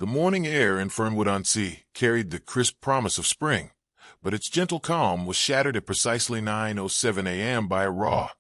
The morning air in Fernwood-on-Sea carried the crisp promise of spring, but its gentle calm was shattered at precisely 9:07 a.m. by a raw,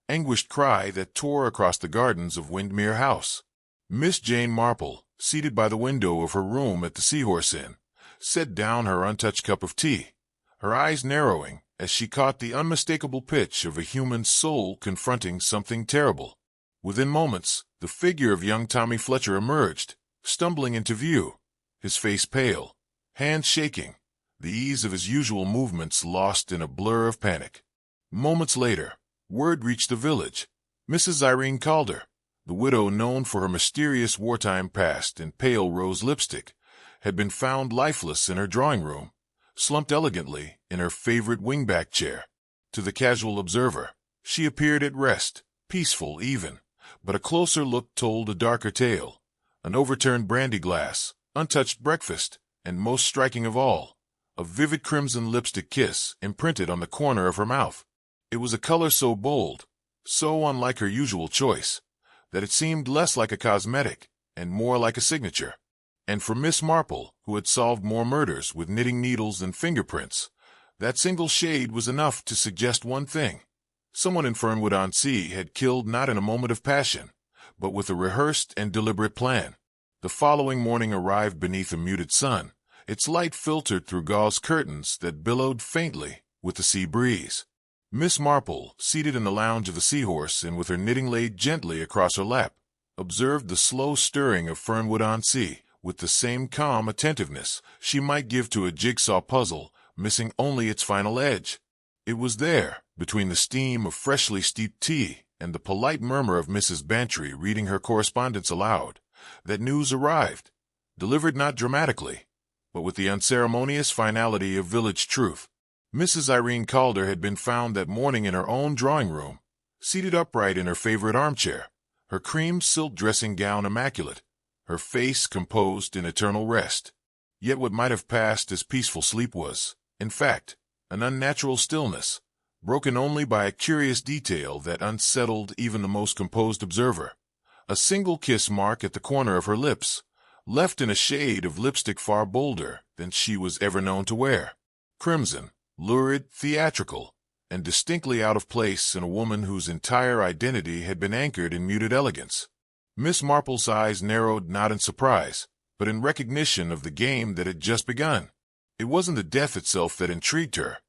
anguished cry that tore across the gardens of Windermere House. Miss Jane Marple, seated by the window of her room at the Seahorse Inn, set down her untouched cup of tea, her eyes narrowing as she caught the unmistakable pitch of a human soul confronting something terrible. Within moments, the figure of young Tommy Fletcher emerged, stumbling into view, his face pale, hands shaking, the ease of his usual movements lost in a blur of panic. Moments later, word reached the village. Mrs. Irene Calder, the widow known for her mysterious wartime past and pale rose lipstick, had been found lifeless in her drawing room, slumped elegantly in her favorite wingback chair. To the casual observer, she appeared at rest, peaceful even, but a closer look told a darker tale. An overturned brandy glass, untouched breakfast, and most striking of all, a vivid crimson lipstick kiss imprinted on the corner of her mouth. It was a color so bold, so unlike her usual choice, that it seemed less like a cosmetic and more like a signature. And for Miss Marple, who had solved more murders with knitting needles than fingerprints, that single shade was enough to suggest one thing. Someone in Fernwood-on-Sea had killed not in a moment of passion, but with a rehearsed and deliberate plan. The following morning arrived beneath a muted sun, its light filtered through gauze curtains that billowed faintly with the sea breeze. Miss Marple, seated in the lounge of the Seahorse and with her knitting laid gently across her lap, observed the slow stirring of Fernwood-on-Sea with the same calm attentiveness she might give to a jigsaw puzzle, missing only its final edge. It was there, between the steam of freshly steeped tea and the polite murmur of Mrs. Bantry reading her correspondence aloud, that news arrived, delivered not dramatically, but with the unceremonious finality of village truth. Mrs. Irene Calder had been found that morning in her own drawing-room, seated upright in her favorite armchair, her cream silk dressing gown immaculate, her face composed in eternal rest. Yet what might have passed as peaceful sleep was, in fact, an unnatural stillness, broken only by a curious detail that unsettled even the most composed observer. A single kiss mark at the corner of her lips, left in a shade of lipstick far bolder than she was ever known to wear. Crimson, lurid, theatrical, and distinctly out of place in a woman whose entire identity had been anchored in muted elegance. Miss Marple's eyes narrowed not in surprise, but in recognition of the game that had just begun. It wasn't the death itself that intrigued her.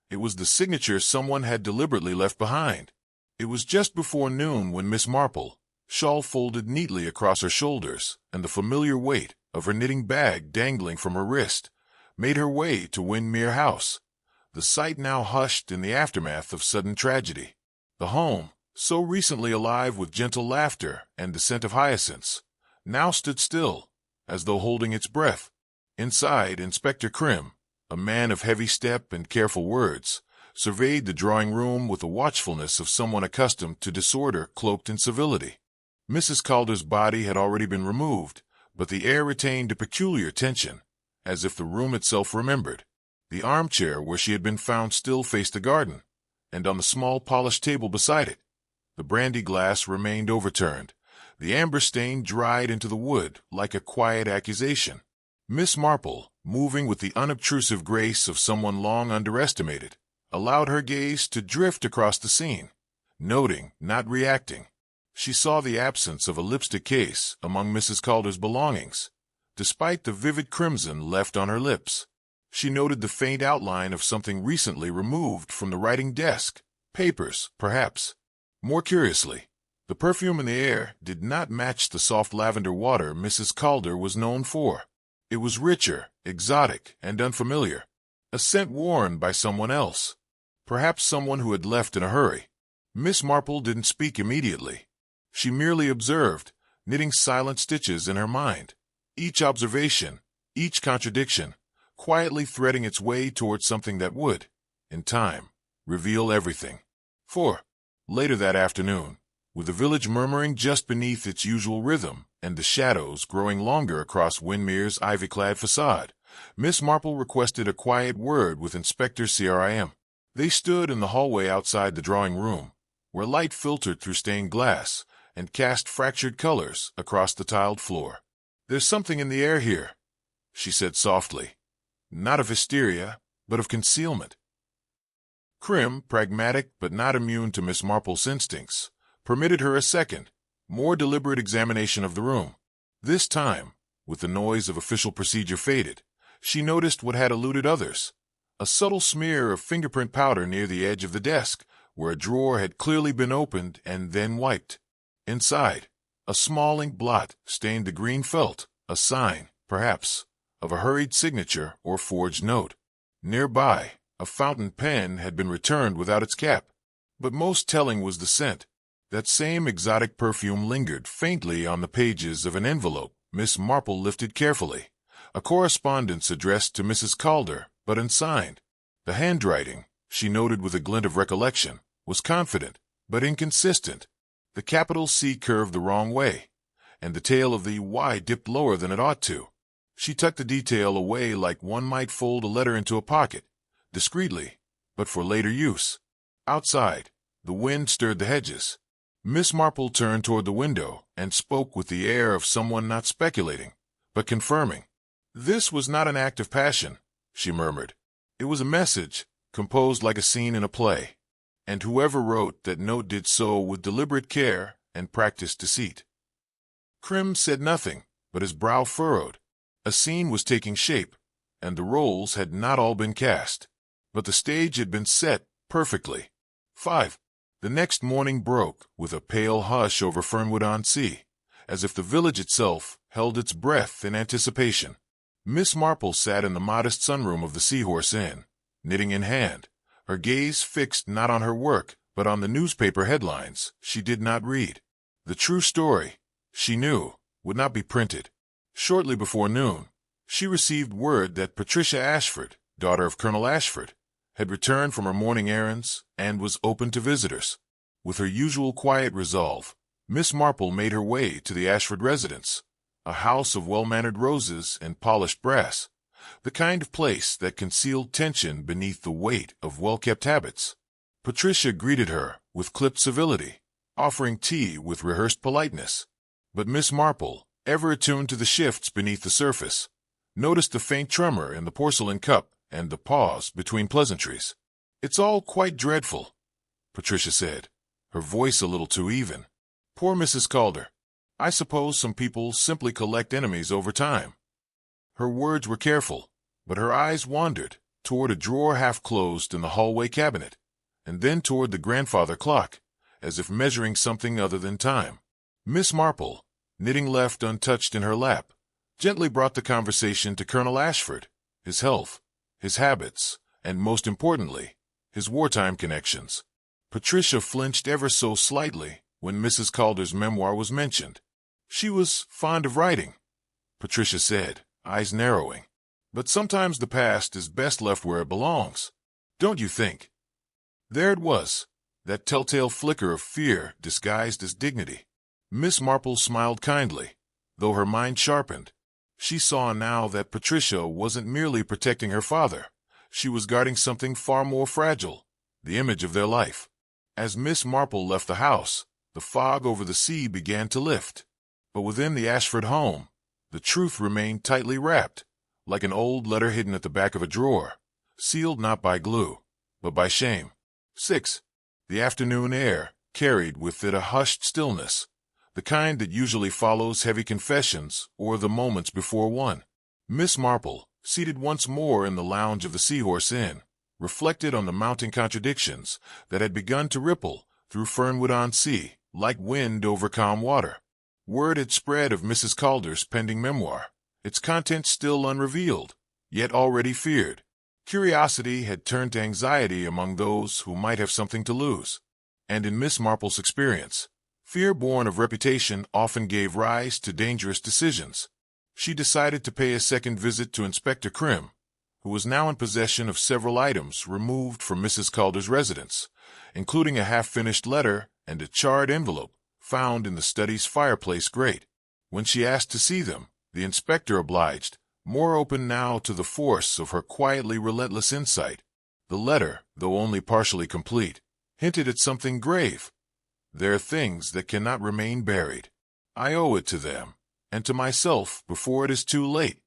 It was the signature someone had deliberately left behind. It was just before noon when Miss Marple, shawl folded neatly across her shoulders and the familiar weight of her knitting bag dangling from her wrist, made her way to Windermere House, the sight now hushed in the aftermath of sudden tragedy. The home, so recently alive with gentle laughter and the scent of hyacinths, now stood still, as though holding its breath. Inside, Inspector Crim, a man of heavy step and careful words, surveyed the drawing-room with the watchfulness of someone accustomed to disorder cloaked in civility. Mrs. Calder's body had already been removed, but the air retained a peculiar tension, as if the room itself remembered. The armchair where she had been found still faced the garden, and on the small polished table beside it, the brandy glass remained overturned, the amber stain dried into the wood like a quiet accusation. Miss Marple, moving with the unobtrusive grace of someone long underestimated, allowed her gaze to drift across the scene, noting, not reacting. She saw the absence of a lipstick case among Mrs. Calder's belongings, despite the vivid crimson left on her lips. She noted the faint outline of something recently removed from the writing desk, papers, perhaps. More curiously, the perfume in the air did not match the soft lavender water Mrs. Calder was known for. It was richer, exotic, and unfamiliar, a scent worn by someone else, perhaps someone who had left in a hurry. Miss Marple didn't speak immediately. She merely observed, knitting silent stitches in her mind, each observation, each contradiction, quietly threading its way towards something that would, in time, reveal everything. For, later that afternoon, with the village murmuring just beneath its usual rhythm and the shadows growing longer across Windermere's ivy-clad facade, Miss Marple requested a quiet word with Inspector Crim. They stood in the hallway outside the drawing-room, where light filtered through stained glass and cast fractured colors across the tiled floor. "There's something in the air here," she said softly. Not of hysteria, but of concealment. Crim, pragmatic but not immune to Miss Marple's instincts, permitted her a second, more deliberate examination of the room. This time, with the noise of official procedure faded, she noticed what had eluded others. A subtle smear of fingerprint powder near the edge of the desk, where a drawer had clearly been opened and then wiped. Inside, a small ink blot stained the green felt, a sign, perhaps, of a hurried signature or forged note. Nearby, a fountain pen had been returned without its cap. But most telling was the scent. That same exotic perfume lingered faintly on the pages of an envelope Miss Marple lifted carefully. A correspondence addressed to Mrs. Calder, but unsigned. The handwriting, she noted with a glint of recollection, was confident, but inconsistent. The capital C curved the wrong way, and the tail of the Y dipped lower than it ought to. She tucked the detail away like one might fold a letter into a pocket, discreetly, but for later use. Outside, the wind stirred the hedges. Miss Marple turned toward the window and spoke with the air of someone not speculating, but confirming. This was not an act of passion, she murmured. It was a message, composed like a scene in a play, and whoever wrote that note did so with deliberate care and practiced deceit. Crim said nothing, but his brow furrowed. A scene was taking shape, and the roles had not all been cast, but the stage had been set perfectly. 5. The next morning broke with a pale hush over Fernwood-on-Sea, as if the village itself held its breath in anticipation. Miss Marple sat in the modest sunroom of the Seahorse Inn, knitting in hand, her gaze fixed not on her work, but on the newspaper headlines she did not read. The true story, she knew, would not be printed. Shortly before noon, she received word that Patricia Ashford, daughter of Colonel Ashford, had returned from her morning errands and was open to visitors. With her usual quiet resolve, Miss Marple made her way to the Ashford residence, a house of well-mannered roses and polished brass, the kind of place that concealed tension beneath the weight of well-kept habits. Patricia greeted her with clipped civility, offering tea with rehearsed politeness. But Miss Marple, ever attuned to the shifts beneath the surface, noticed the faint tremor in the porcelain cup and the pause between pleasantries. "It's all quite dreadful," Patricia said, her voice a little too even. "Poor Mrs. Calder. I suppose some people simply collect enemies over time." Her words were careful, but her eyes wandered toward a drawer half closed in the hallway cabinet, and then toward the grandfather clock, as if measuring something other than time. Miss Marple, knitting left untouched in her lap, gently brought the conversation to Colonel Ashford, his health, his habits, and most importantly, his wartime connections. Patricia flinched ever so slightly when Mrs. Calder's memoir was mentioned. She was fond of writing, Patricia said, eyes narrowing. But sometimes the past is best left where it belongs, don't you think? There it was, that telltale flicker of fear disguised as dignity. Miss Marple smiled kindly, though her mind sharpened. She saw now that Patricia wasn't merely protecting her father. She was guarding something far more fragile, the image of their life. As Miss Marple left the house, the fog over the sea began to lift. But within the Ashford home, the truth remained tightly wrapped, like an old letter hidden at the back of a drawer, sealed not by glue, but by shame. 6. The afternoon air carried with it a hushed stillness, the kind that usually follows heavy confessions or the moments before one. Miss Marple, seated once more in the lounge of the Seahorse Inn, reflected on the mounting contradictions that had begun to ripple through Fernwood-on-Sea like wind over calm water. Word had spread of Mrs. Calder's pending memoir, its contents still unrevealed, yet already feared. Curiosity had turned to anxiety among those who might have something to lose. And in Miss Marple's experience, fear born of reputation often gave rise to dangerous decisions. She decided to pay a second visit to Inspector Crim, who was now in possession of several items removed from Mrs. Calder's residence, including a half-finished letter and a charred envelope found in the study's fireplace grate. When she asked to see them, the inspector obliged, more open now to the force of her quietly relentless insight. The letter, though only partially complete, hinted at something grave. "There are things that cannot remain buried. I owe it to them, and to myself before it is too late,"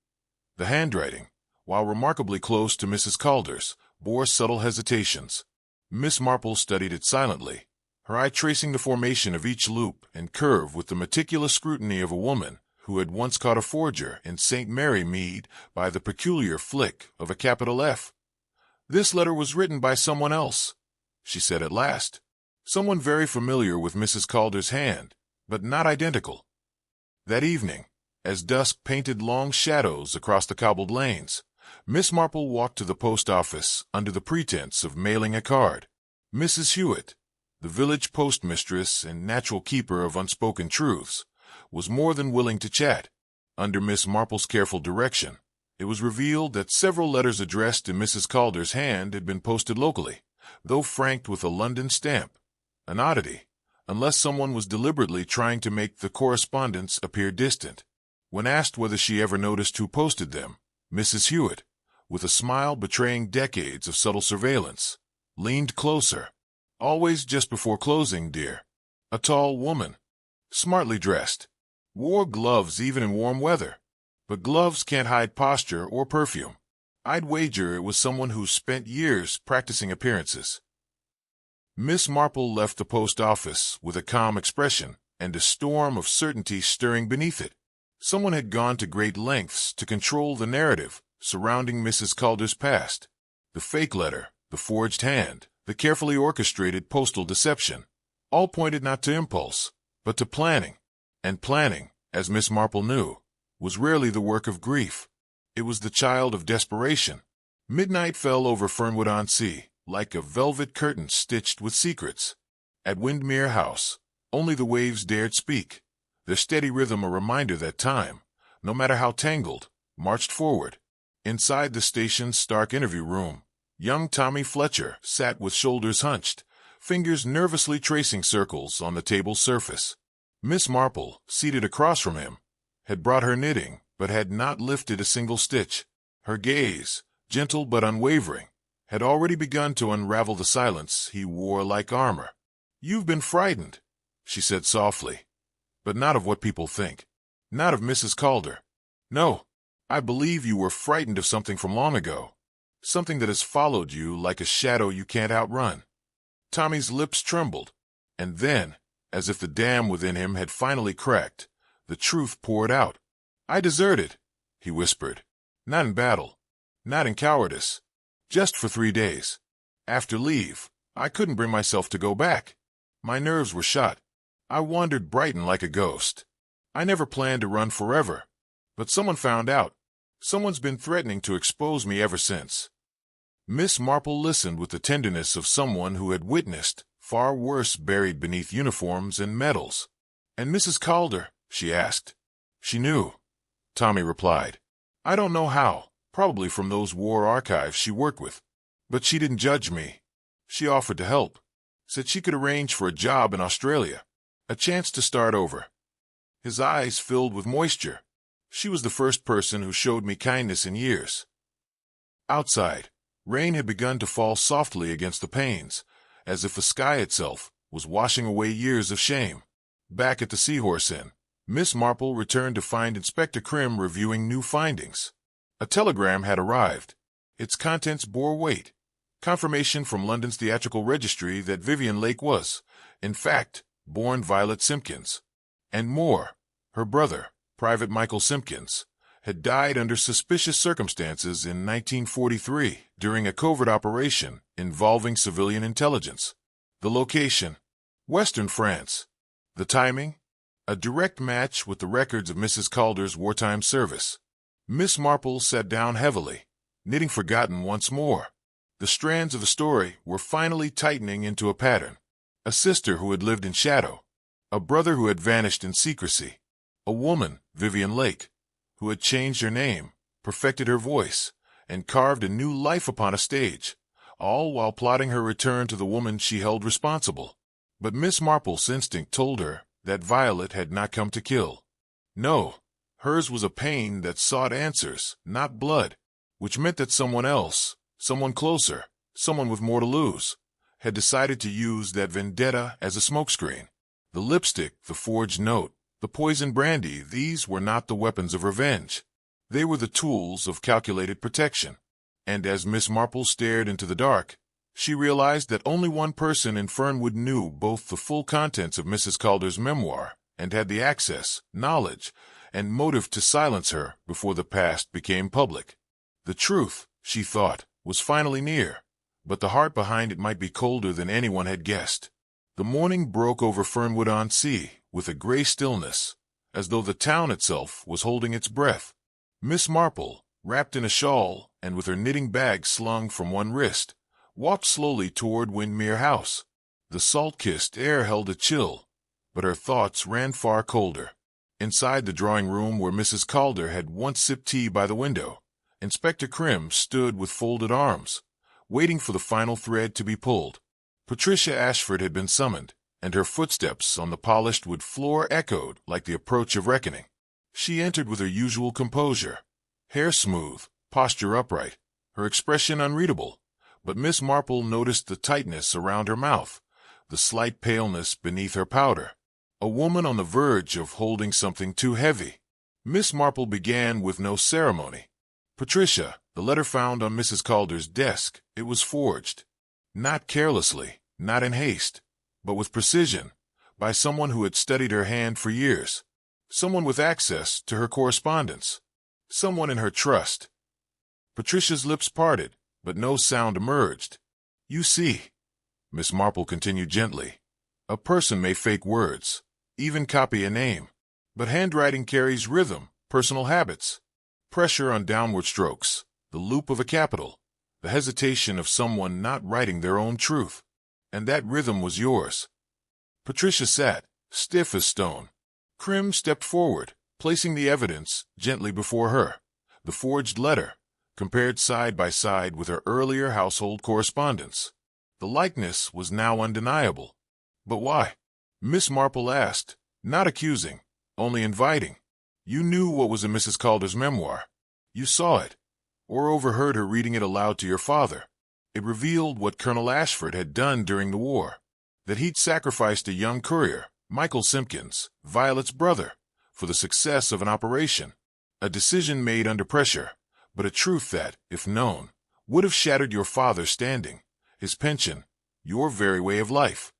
The handwriting, while remarkably close to Mrs. Calder's, bore subtle hesitations. Miss Marple studied it silently, her eye tracing the formation of each loop and curve with the meticulous scrutiny of a woman who had once caught a forger in St. Mary Mead by the peculiar flick of a capital F. "This letter was written by someone else," she said at last. "Someone very familiar with Mrs. Calder's hand, but not identical." That evening, as dusk painted long shadows across the cobbled lanes, Miss Marple walked to the post office under the pretense of mailing a card. Mrs. Hewitt, the village postmistress and natural keeper of unspoken truths, was more than willing to chat. Under Miss Marple's careful direction, it was revealed that several letters addressed in Mrs. Calder's hand had been posted locally, though franked with a London stamp, an oddity, unless someone was deliberately trying to make the correspondence appear distant. When asked whether she ever noticed who posted them, Mrs. Hewitt, with a smile betraying decades of subtle surveillance, leaned closer. "Always just before closing, dear." A tall woman, smartly dressed, wore gloves even in warm weather. But gloves can't hide posture or perfume. I'd wager it was someone who spent years practicing appearances. Miss Marple left the post office with a calm expression and a storm of certainty stirring beneath it. Someone had gone to great lengths to control the narrative surrounding Mrs. Calder's past. The fake letter, the forged hand, the carefully orchestrated postal deception, all pointed not to impulse, but to planning. And planning, as Miss Marple knew, was rarely the work of grief. It was the child of desperation. Midnight fell over Fernwood-on-Sea, like a velvet curtain stitched with secrets. At Windermere House, only the waves dared speak, their steady rhythm a reminder that time, no matter how tangled, marched forward. Inside the station's stark interview room, young Tommy Fletcher sat with shoulders hunched, fingers nervously tracing circles on the table's surface. Miss Marple, seated across from him, had brought her knitting, but had not lifted a single stitch. Her gaze, gentle but unwavering, had already begun to unravel the silence he wore like armor. "You've been frightened," she said softly, "but not of what people think. Not of Mrs. Calder. No, I believe you were frightened of something from long ago, something that has followed you like a shadow you can't outrun." Tommy's lips trembled, and then, as if the dam within him had finally cracked, the truth poured out. "I deserted," he whispered. "Not in battle, not in cowardice, just for 3 days. After leave, I couldn't bring myself to go back. My nerves were shot. I wandered Brighton like a ghost. I never planned to run forever, but someone found out. Someone's been threatening to expose me ever since." Miss Marple listened with the tenderness of someone who had witnessed far worse buried beneath uniforms and medals. "And Mrs. Calder?" she asked. "She knew," Tommy replied. "I don't know how, probably from those war archives she worked with. But she didn't judge me. She offered to help, said she could arrange for a job in Australia, a chance to start over." His eyes filled with moisture. "She was the first person who showed me kindness in years." Outside, rain had begun to fall softly against the panes, as if the sky itself was washing away years of shame. Back at the Seahorse Inn, Miss Marple returned to find Inspector Crim reviewing new findings. A telegram had arrived. Its contents bore weight. Confirmation from London's theatrical registry that Vivian Lake was, in fact, born Violet Simpkins. And more, her brother, Private Michael Simpkins, had died under suspicious circumstances in 1943 during a covert operation involving civilian intelligence. The location, Western France. The timing, a direct match with the records of Mrs. Calder's wartime service. Miss Marple sat down heavily, knitting forgotten once more. The strands of the story were finally tightening into a pattern. A sister who had lived in shadow, a brother who had vanished in secrecy, a woman, Vivian Lake, who had changed her name, perfected her voice, and carved a new life upon a stage, all while plotting her return to the woman she held responsible. But Miss Marple's instinct told her that Violet had not come to kill. No, hers was a pain that sought answers, not blood, which meant that someone else, someone closer, someone with more to lose, had decided to use that vendetta as a smokescreen. The lipstick, the forged note, the poisoned brandy, these were not the weapons of revenge. They were the tools of calculated protection. And as Miss Marple stared into the dark, she realized that only one person in Fernwood knew both the full contents of Mrs. Calder's memoir and had the access, knowledge, and motive to silence her before the past became public. The truth, she thought, was finally near, but the heart behind it might be colder than anyone had guessed. The morning broke over Fernwood-on-Sea with a gray stillness, as though the town itself was holding its breath. Miss Marple, wrapped in a shawl and with her knitting bag slung from one wrist, walked slowly toward Windermere House. The salt-kissed air held a chill, but her thoughts ran far colder. Inside the drawing-room where Mrs. Calder had once sipped tea by the window, Inspector Crim stood with folded arms, waiting for the final thread to be pulled. Patricia Ashford had been summoned, and her footsteps on the polished wood floor echoed like the approach of reckoning. She entered with her usual composure, hair smooth, posture upright, her expression unreadable, but Miss Marple noticed the tightness around her mouth, the slight paleness beneath her powder. A woman on the verge of holding something too heavy. Miss Marple began with no ceremony. "Patricia, the letter found on Mrs. Calder's desk, it was forged. Not carelessly, not in haste, but with precision, by someone who had studied her hand for years. Someone with access to her correspondence. Someone in her trust." Patricia's lips parted, but no sound emerged. "You see," Miss Marple continued gently, "a person may fake words, even copy a name, but handwriting carries rhythm, personal habits, pressure on downward strokes, the loop of a capital, the hesitation of someone not writing their own truth. And that rhythm was yours." Patricia sat, stiff as stone. Crim stepped forward, placing the evidence gently before her. The forged letter, compared side by side with her earlier household correspondence. The likeness was now undeniable. "But why?" Miss Marple asked, not accusing, only inviting. "You knew what was in Mrs. Calder's memoir. You saw it, or overheard her reading it aloud to your father. It revealed what Colonel Ashford had done during the war, that he'd sacrificed a young courier, Michael Simpkins, Violet's brother, for the success of an operation, a decision made under pressure, but a truth that, if known, would have shattered your father's standing, his pension, your very way of life."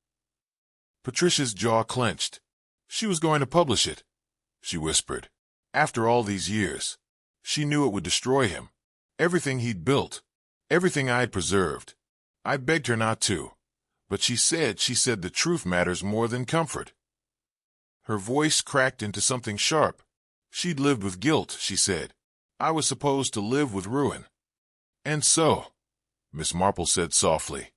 Patricia's jaw clenched. She was going to publish it, she whispered. After all these years, she knew it would destroy him. Everything he'd built, everything I'd preserved. I begged her not to, but she said the truth matters more than comfort. Her voice cracked into something sharp. She'd lived with guilt, she said. I was supposed to live with ruin. "And so," Miss Marple said softly,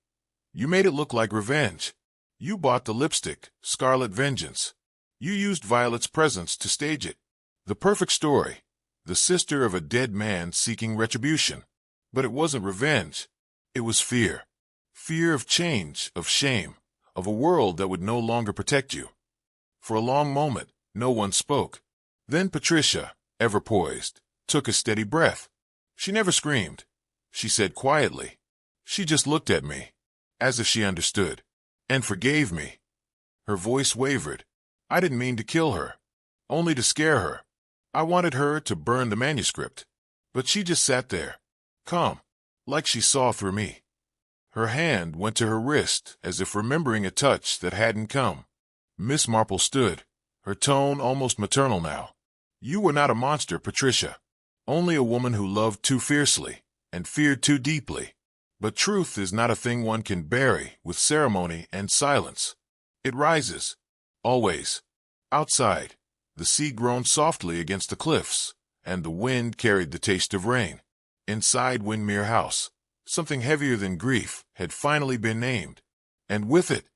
"you made it look like revenge. You bought the lipstick, Scarlet Vengeance. You used Violet's presence to stage it. The perfect story, the sister of a dead man seeking retribution. But it wasn't revenge. It was fear. Fear of change, of shame, of a world that would no longer protect you." For a long moment, no one spoke. Then Patricia, ever poised, took a steady breath. She never screamed. She said quietly. She just looked at me, as if she understood, and forgave me. Her voice wavered. "I didn't mean to kill her, only to scare her. I wanted her to burn the manuscript. But she just sat there, calm, like she saw through me." Her hand went to her wrist, as if remembering a touch that hadn't come. Miss Marple stood, her tone almost maternal now. "You were not a monster, Patricia. Only a woman who loved too fiercely and feared too deeply. But truth is not a thing one can bury with ceremony and silence. It rises, always. Outside, the sea groaned softly against the cliffs, and the wind carried the taste of rain. Inside Windermere House, something heavier than grief had finally been named, and with it,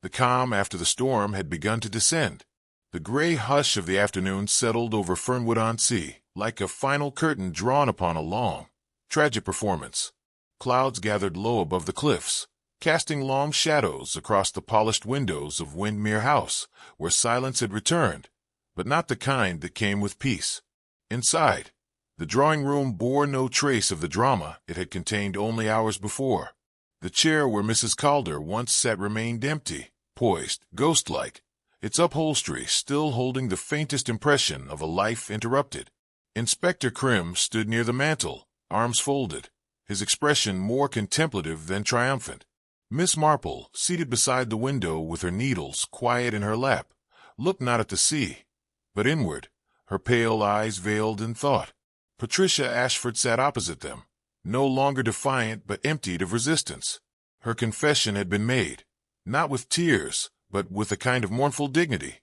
the calm after the storm had begun to descend. The gray hush of the afternoon settled over Fernwood-on-Sea, like a final curtain drawn upon a long, tragic performance. Clouds gathered low above the cliffs, casting long shadows across the polished windows of Windermere House, where silence had returned, but not the kind that came with peace. Inside, the drawing-room bore no trace of the drama it had contained only hours before. The chair where Mrs. Calder once sat remained empty, poised, ghost-like, its upholstery still holding the faintest impression of a life interrupted. Inspector Crim stood near the mantel, arms folded, his expression more contemplative than triumphant. Miss Marple, seated beside the window with her needles quiet in her lap, looked not at the sea, but inward, her pale eyes veiled in thought. Patricia Ashford sat opposite them, no longer defiant but emptied of resistance. Her confession had been made, not with tears, but with a kind of mournful dignity,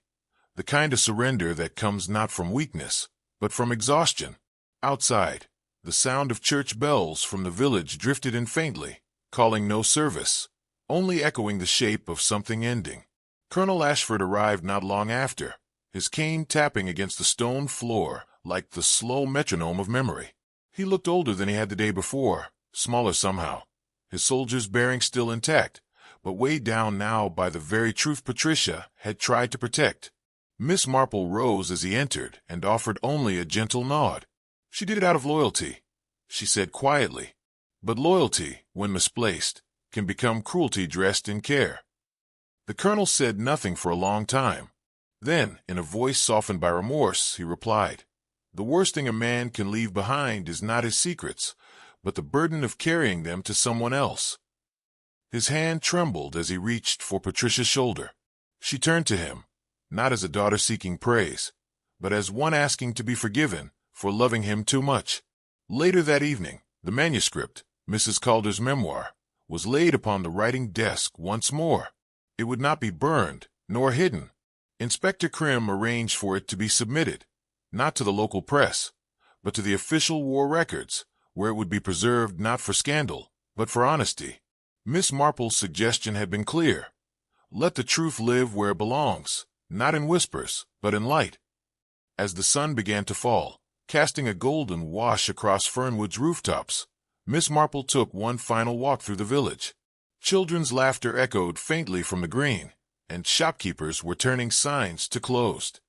the kind of surrender that comes not from weakness, but from exhaustion. Outside, the sound of church bells from the village drifted in faintly, calling no service, only echoing the shape of something ending. Colonel Ashford arrived not long after, his cane tapping against the stone floor like the slow metronome of memory. He looked older than he had the day before, smaller somehow, his soldier's bearing still intact, but weighed down now by the very truth Patricia had tried to protect. Miss Marple rose as he entered and offered only a gentle nod. She did it out of loyalty, she said quietly, but loyalty, when misplaced, can become cruelty dressed in care. The colonel said nothing for a long time. Then, in a voice softened by remorse, he replied, "The worst thing a man can leave behind is not his secrets, but the burden of carrying them to someone else." His hand trembled as he reached for Patricia's shoulder. She turned to him, not as a daughter seeking praise, but as one asking to be forgiven for loving him too much. Later that evening, the manuscript, Mrs. Calder's memoir, was laid upon the writing desk once more. It would not be burned, nor hidden. Inspector Crim arranged for it to be submitted, not to the local press, but to the official war records, where it would be preserved not for scandal, but for honesty. Miss Marple's suggestion had been clear. Let the truth live where it belongs, not in whispers, but in light. As the sun began to fall, casting a golden wash across Fernwood's rooftops, Miss Marple took one final walk through the village. Children's laughter echoed faintly from the green, and shopkeepers were turning signs to closed.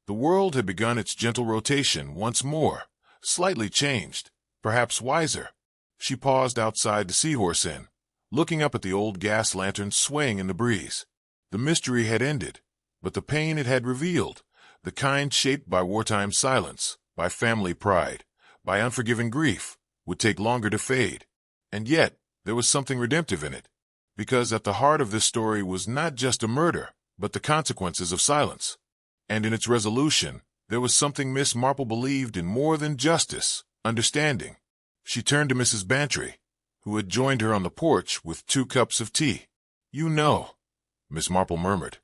The world had begun its gentle rotation once more, slightly changed, perhaps wiser. She paused outside the Seahorse Inn, looking up at the old gas lantern swaying in the breeze. The mystery had ended, but the pain it had revealed, the kind shaped by wartime silence, by family pride, by unforgiving grief, would take longer to fade. And yet, there was something redemptive in it, because at the heart of this story was not just a murder, but the consequences of silence. And in its resolution, there was something Miss Marple believed in more than justice, understanding. She turned to Mrs. Bantry, who had joined her on the porch with 2 cups of tea. "You know," Miss Marple murmured,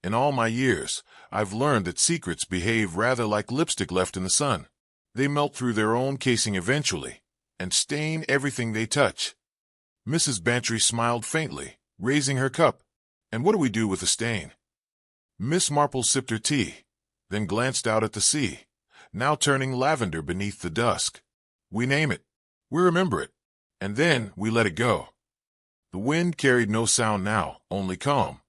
"in all my years, I've learned that secrets behave rather like lipstick left in the sun. They melt through their own casing eventually, and stain everything they touch." Mrs. Bantry smiled faintly, raising her cup. "And what do we do with the stain?" Miss Marple sipped her tea, then glanced out at the sea, now turning lavender beneath the dusk. "We name it. We remember it. And then we let it go." The wind carried no sound now, only calm.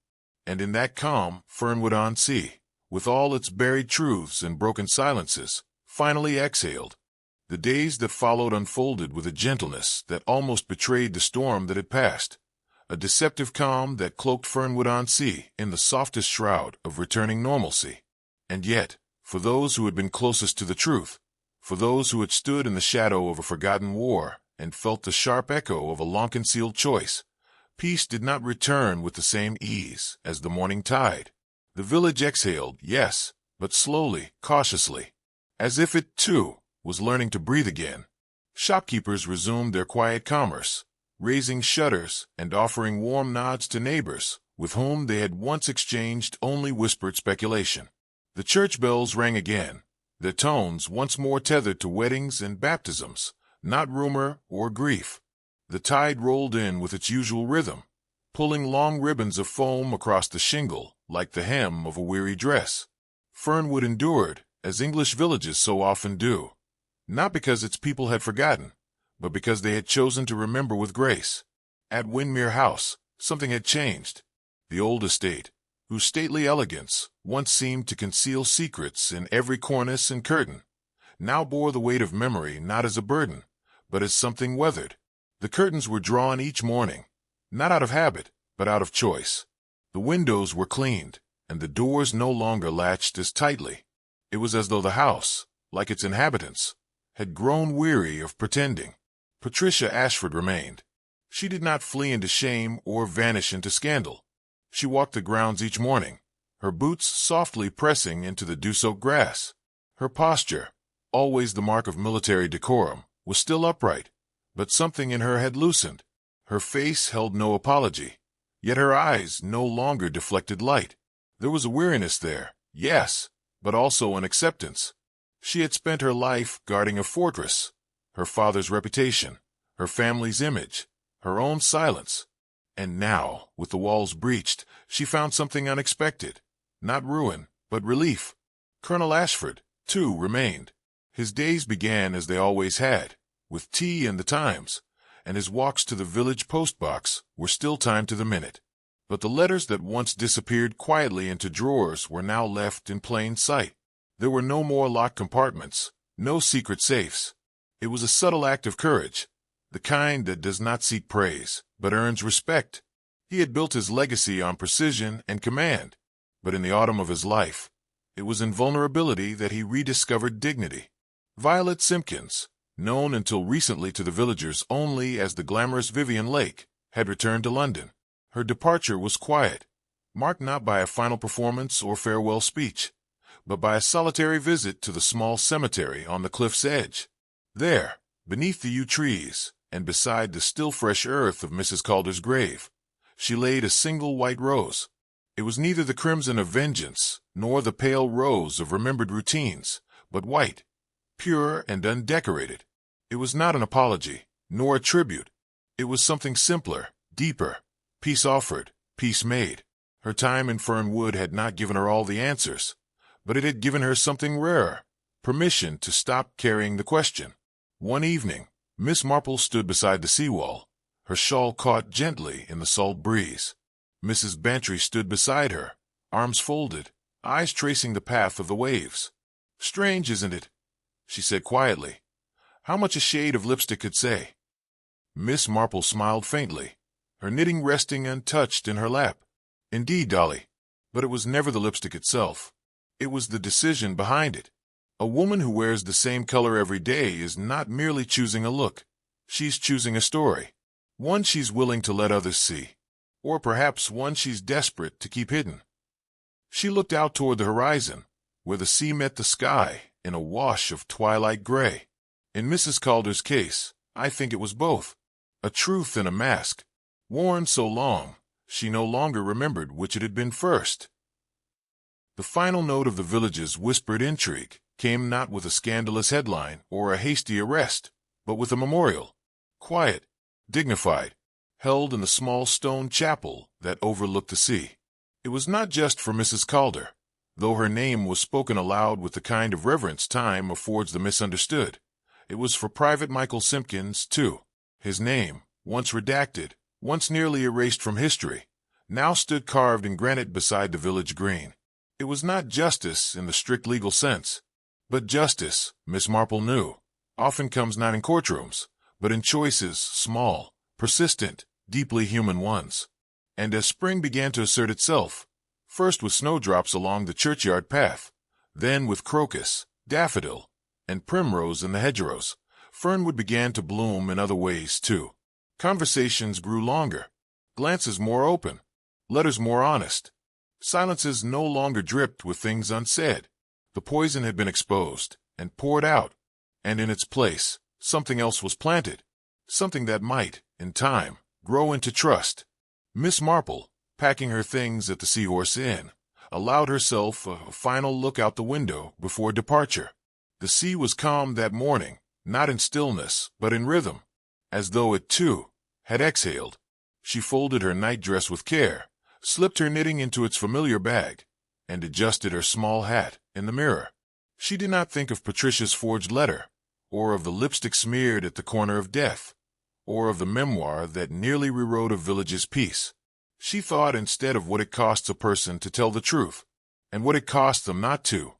And in that calm, Fernwood-on-Sea, with all its buried truths and broken silences, finally exhaled. The days that followed unfolded with a gentleness that almost betrayed the storm that had passed, a deceptive calm that cloaked Fernwood-on-Sea in the softest shroud of returning normalcy. And yet, for those who had been closest to the truth, for those who had stood in the shadow of a forgotten war and felt the sharp echo of a long-concealed choice, peace did not return with the same ease as the morning tide. The village exhaled, yes, but slowly, cautiously, as if it, too, was learning to breathe again. Shopkeepers resumed their quiet commerce, raising shutters and offering warm nods to neighbors with whom they had once exchanged only whispered speculation. The church bells rang again, their tones once more tethered to weddings and baptisms, not rumor or grief. The tide rolled in with its usual rhythm, pulling long ribbons of foam across the shingle like the hem of a weary dress. Fernwood endured, as English villages so often do, not because its people had forgotten, but because they had chosen to remember with grace. At Windmere House, something had changed. The old estate, whose stately elegance once seemed to conceal secrets in every cornice and curtain, now bore the weight of memory not as a burden, but as something weathered. The curtains were drawn each morning, not out of habit, but out of choice. The windows were cleaned, and the doors no longer latched as tightly. It was as though the house, like its inhabitants, had grown weary of pretending. Patricia Ashford remained. She did not flee into shame or vanish into scandal. She walked the grounds each morning, her boots softly pressing into the dew-soaked grass. Her posture, always the mark of military decorum, was still upright, but something in her had loosened. Her face held no apology, yet her eyes no longer deflected light. There was a weariness there, yes, but also an acceptance. She had spent her life guarding a fortress, her father's reputation, her family's image, her own silence. And now, with the walls breached, she found something unexpected. Not ruin, but relief. Colonel Ashford, too, remained. His days began as they always had, with tea and the Times, and his walks to the village post-box were still timed to the minute. But the letters that once disappeared quietly into drawers were now left in plain sight. There were no more locked compartments, no secret safes. It was a subtle act of courage, the kind that does not seek praise, but earns respect. He had built his legacy on precision and command, but in the autumn of his life, it was in vulnerability that he rediscovered dignity. Violet Simpkins, known until recently to the villagers only as the glamorous Vivian Lake, had returned to London. Her departure was quiet, marked not by a final performance or farewell speech, but by a solitary visit to the small cemetery on the cliff's edge. There, beneath the yew trees, and beside the still fresh earth of Mrs. Calder's grave, she laid a single white rose. It was neither the crimson of vengeance, nor the pale rose of remembered routines, but white, pure and undecorated. It was not an apology, nor a tribute. It was something simpler, deeper. Peace offered, peace made. Her time in Fernwood had not given her all the answers, but it had given her something rarer, permission to stop carrying the question. One evening, Miss Marple stood beside the seawall, her shawl caught gently in the salt breeze. Mrs. Bantry stood beside her, arms folded, eyes tracing the path of the waves. "Strange, isn't it?" she said quietly. "How much a shade of lipstick could say." Miss Marple smiled faintly, her knitting resting untouched in her lap. "Indeed, Dolly, but it was never the lipstick itself. It was the decision behind it. A woman who wears the same color every day is not merely choosing a look. She's choosing a story, one she's willing to let others see, or perhaps one she's desperate to keep hidden." She looked out toward the horizon, where the sea met the sky in a wash of twilight gray. In Mrs. Calder's case, I think it was both, a truth and a mask, worn so long, she no longer remembered which it had been first. The final note of the village's whispered intrigue came not with a scandalous headline or a hasty arrest, but with a memorial, quiet, dignified, held in the small stone chapel that overlooked the sea. It was not just for Mrs. Calder, though her name was spoken aloud with the kind of reverence time affords the misunderstood. It was for Private Michael Simpkins, too. His name, once redacted, once nearly erased from history, now stood carved in granite beside the village green. It was not justice in the strict legal sense, but justice, Miss Marple knew, often comes not in courtrooms, but in choices, small, persistent, deeply human ones. And as spring began to assert itself, first with snowdrops along the churchyard path, then with crocus, daffodil, and primrose in the hedgerows, Fernwood began to bloom in other ways, too. Conversations grew longer, glances more open, letters more honest. Silences no longer dripped with things unsaid. The poison had been exposed and poured out, and in its place, something else was planted, something that might, in time, grow into trust. Miss Marple, packing her things at the Seahorse Inn, allowed herself a final look out the window before departure. The sea was calm that morning, not in stillness, but in rhythm, as though it, too, had exhaled. She folded her nightdress with care, slipped her knitting into its familiar bag, and adjusted her small hat in the mirror. She did not think of Patricia's forged letter, or of the lipstick smeared at the corner of death, or of the memoir that nearly rewrote a village's peace. She thought instead of what it costs a person to tell the truth, and what it costs them not to.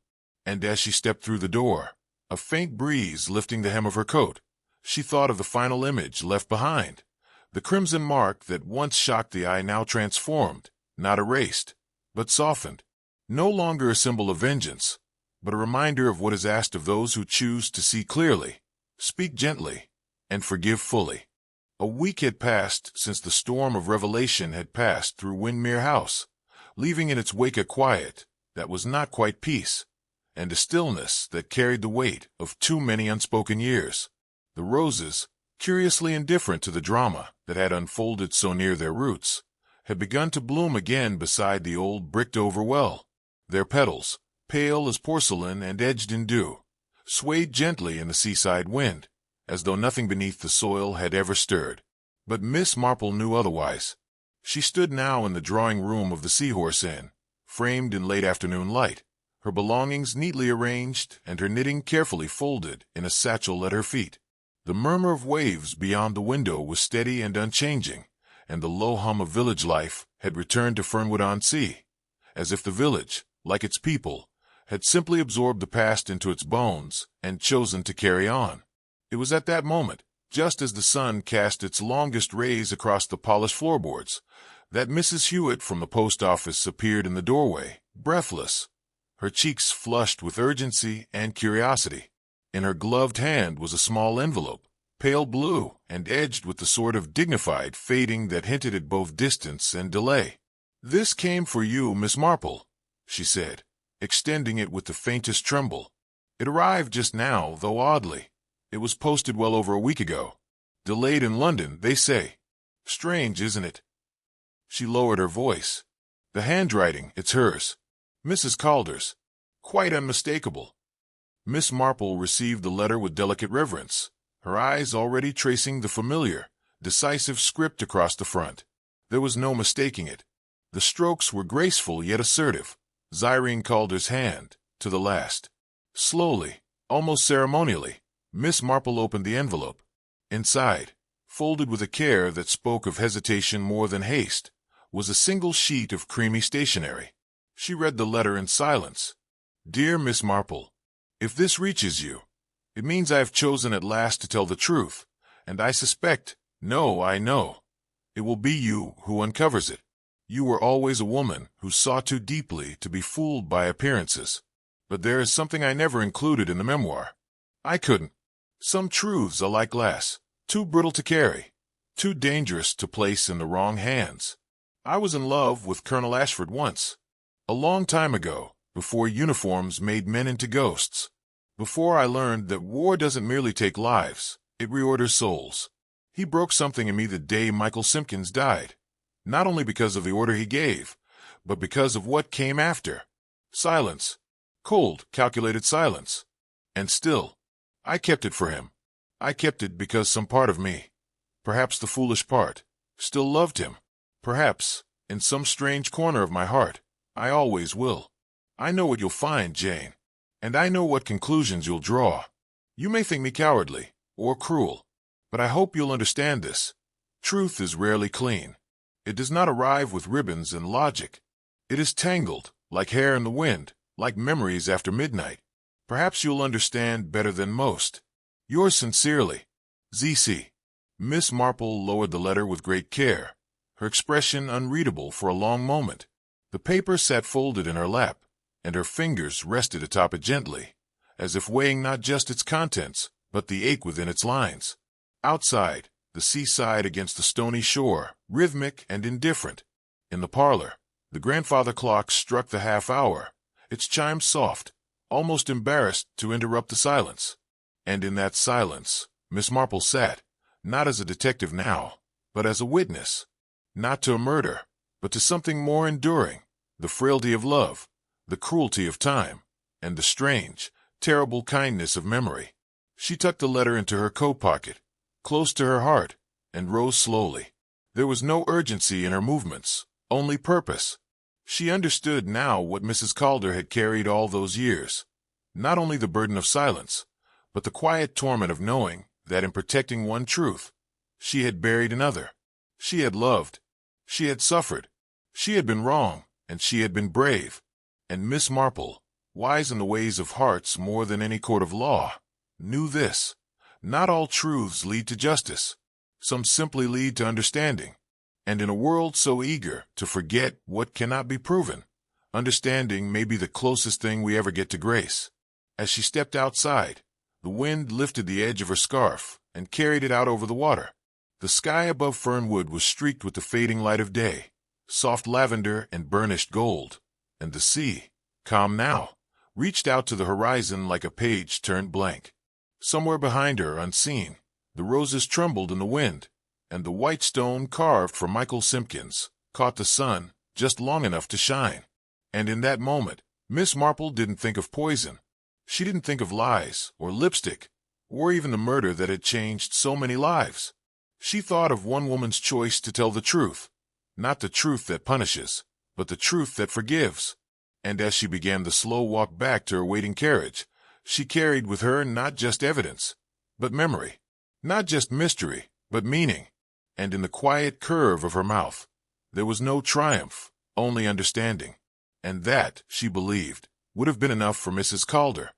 And as she stepped through the door, a faint breeze lifting the hem of her coat, she thought of the final image left behind, the crimson mark that once shocked the eye now transformed, not erased, but softened. No longer a symbol of vengeance, but a reminder of what is asked of those who choose to see clearly, speak gently, and forgive fully. A week had passed since the storm of revelation had passed through Windmere House, leaving in its wake a quiet that was not quite peace, and a stillness that carried the weight of too many unspoken years. The roses, curiously indifferent to the drama that had unfolded so near their roots, had begun to bloom again beside the old bricked-over well. Their petals, pale as porcelain and edged in dew, swayed gently in the seaside wind, as though nothing beneath the soil had ever stirred. But Miss Marple knew otherwise. She stood now in the drawing-room of the Seahorse Inn, framed in late afternoon light, her belongings neatly arranged and her knitting carefully folded in a satchel at her feet. The murmur of waves beyond the window was steady and unchanging, and the low hum of village life had returned to Fernwood-on-Sea, as if the village, like its people, had simply absorbed the past into its bones and chosen to carry on. It was at that moment, just as the sun cast its longest rays across the polished floorboards, that Mrs. Hewitt from the post office appeared in the doorway, breathless, her cheeks flushed with urgency and curiosity. In her gloved hand was a small envelope, pale blue and edged with the sort of dignified fading that hinted at both distance and delay. "This came for you, Miss Marple," she said, extending it with the faintest tremble. "It arrived just now, though oddly. It was posted well over a week ago. Delayed in London, they say. Strange, isn't it?" She lowered her voice. "The handwriting, it's hers. Mrs. Calder's. Quite unmistakable." Miss Marple received the letter with delicate reverence, her eyes already tracing the familiar, decisive script across the front. There was no mistaking it. The strokes were graceful yet assertive, Zyrene Calder's hand, to the last. Slowly, almost ceremonially, Miss Marple opened the envelope. Inside, folded with a care that spoke of hesitation more than haste, was a single sheet of creamy stationery. She read the letter in silence. "Dear Miss Marple, if this reaches you, it means I have chosen at last to tell the truth, and I suspect, no, I know, it will be you who uncovers it. You were always a woman who saw too deeply to be fooled by appearances. But there is something I never included in the memoir. I couldn't. Some truths are like glass, too brittle to carry, too dangerous to place in the wrong hands. I was in love with Colonel Ashford once, a long time ago, before uniforms made men into ghosts, before I learned that war doesn't merely take lives, it reorders souls. He broke something in me the day Michael Simpkins died, not only because of the order he gave, but because of what came after. Silence. Cold, calculated silence. And still, I kept it for him. I kept it because some part of me, perhaps the foolish part, still loved him. Perhaps, in some strange corner of my heart, I always will. I know what you'll find, Jane, and I know what conclusions you'll draw. You may think me cowardly, or cruel, but I hope you'll understand this. Truth is rarely clean. It does not arrive with ribbons and logic. It is tangled, like hair in the wind, like memories after midnight. Perhaps you'll understand better than most. Yours sincerely, Z.C. Miss Marple lowered the letter with great care, her expression unreadable for a long moment. The paper sat folded in her lap, and her fingers rested atop it gently, as if weighing not just its contents, but the ache within its lines. Outside, the seaside against the stony shore, rhythmic and indifferent. In the parlor, the grandfather clock struck the half-hour, its chime soft, almost embarrassed to interrupt the silence. And in that silence, Miss Marple sat, not as a detective now, but as a witness, not to a murder, but to something more enduring, the frailty of love, the cruelty of time, and the strange, terrible kindness of memory. She tucked the letter into her coat pocket, close to her heart, and rose slowly. There was no urgency in her movements, only purpose. She understood now what Mrs. Calder had carried all those years, not only the burden of silence, but the quiet torment of knowing that in protecting one truth, she had buried another. She had loved. She had suffered. She had been wrong, and she had been brave. And Miss Marple, wise in the ways of hearts more than any court of law, knew this. Not all truths lead to justice. Some simply lead to understanding. And in a world so eager to forget what cannot be proven, understanding may be the closest thing we ever get to grace. As she stepped outside, the wind lifted the edge of her scarf and carried it out over the water. The sky above Fernwood was streaked with the fading light of day, soft lavender and burnished gold, and the sea, calm now, reached out to the horizon like a page turned blank. Somewhere behind her, unseen, the roses trembled in the wind, and the white stone carved for Michael Simpkins caught the sun just long enough to shine. And in that moment, Miss Marple didn't think of poison. She didn't think of lies or lipstick, or even the murder that had changed so many lives. She thought of one woman's choice to tell the truth, not the truth that punishes, but the truth that forgives. And as she began the slow walk back to her waiting carriage, she carried with her not just evidence, but memory, not just mystery, but meaning. And in the quiet curve of her mouth, there was no triumph, only understanding. And that, she believed, would have been enough for Mrs. Calder.